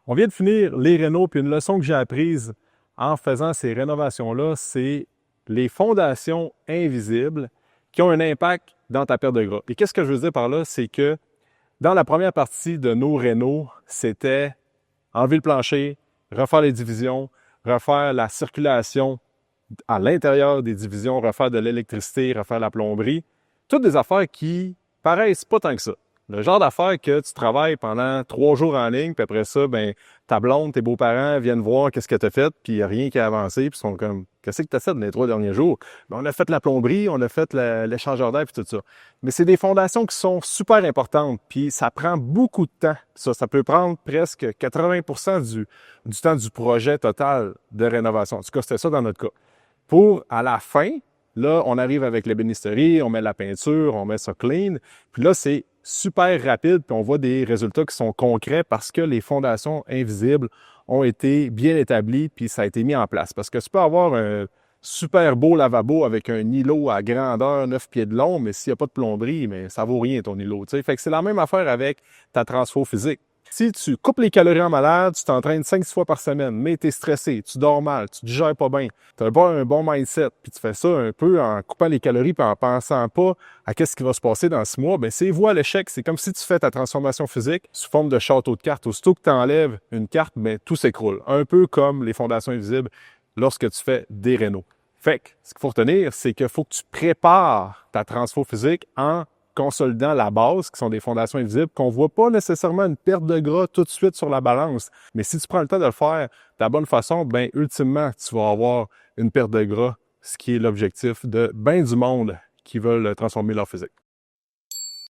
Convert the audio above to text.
On vient de finir les rénaux, puis une leçon que j'ai apprise en faisant ces rénovations-là, c'est les fondations invisibles qui ont un impact dans ta perte de gras. Et qu'est-ce que je veux dire par là? C'est que dans la première partie de nos rénaux, c'était enlever le plancher, refaire les divisions, refaire la circulation à l'intérieur des divisions, refaire de l'électricité, refaire la plomberie. Toutes des affaires qui paraissent pas tant que ça. Le genre d'affaires que tu travailles pendant 3 jours en ligne, puis après ça, ben, ta blonde, tes beaux-parents viennent voir qu'est-ce que tu as fait, puis il n'y a rien qui a avancé, puis ils sont comme, qu'est-ce que tu as fait dans les 3 derniers jours? Ben, on a fait la plomberie, on a fait l'échangeur d'air, puis tout ça. Mais c'est des fondations qui sont super importantes, puis ça prend beaucoup de temps. Ça peut prendre presque 80% du temps du projet total de rénovation. En tout cas, c'était ça dans notre cas. Pour, à la fin, là, on arrive avec l'ébénisterie, on met la peinture, on met ça clean. Puis là, c'est super rapide, puis on voit des résultats qui sont concrets parce que les fondations invisibles ont été bien établies, puis ça a été mis en place. Parce que tu peux avoir un super beau lavabo avec un îlot à grandeur 9 pieds de long, mais s'il n'y a pas de plomberie, mais ça vaut rien ton îlot. T'sais. Fait que c'est la même affaire avec ta transfo physique. Si tu coupes les calories en malade, tu t'entraînes 5-6 fois par semaine, mais tu es stressé, tu dors mal, tu ne digères pas bien, tu n'as pas un bon mindset, puis tu fais ça un peu en coupant les calories et en pensant pas à ce qui va se passer dans 6 mois, bien c'est voie à l'échec. C'est comme si tu fais ta transformation physique sous forme de château de cartes. Aussitôt que tu enlèves une carte, bien, tout s'écroule. Un peu comme les fondations invisibles lorsque tu fais des rénaux. Fait que ce qu'il faut retenir, c'est qu'il faut que tu prépares ta transfo physique en consolidant la base, qui sont des fondations invisibles, qu'on ne voit pas nécessairement une perte de gras tout de suite sur la balance. Mais si tu prends le temps de le faire de la bonne façon, bien, ultimement, tu vas avoir une perte de gras, ce qui est l'objectif de bien du monde qui veulent transformer leur physique.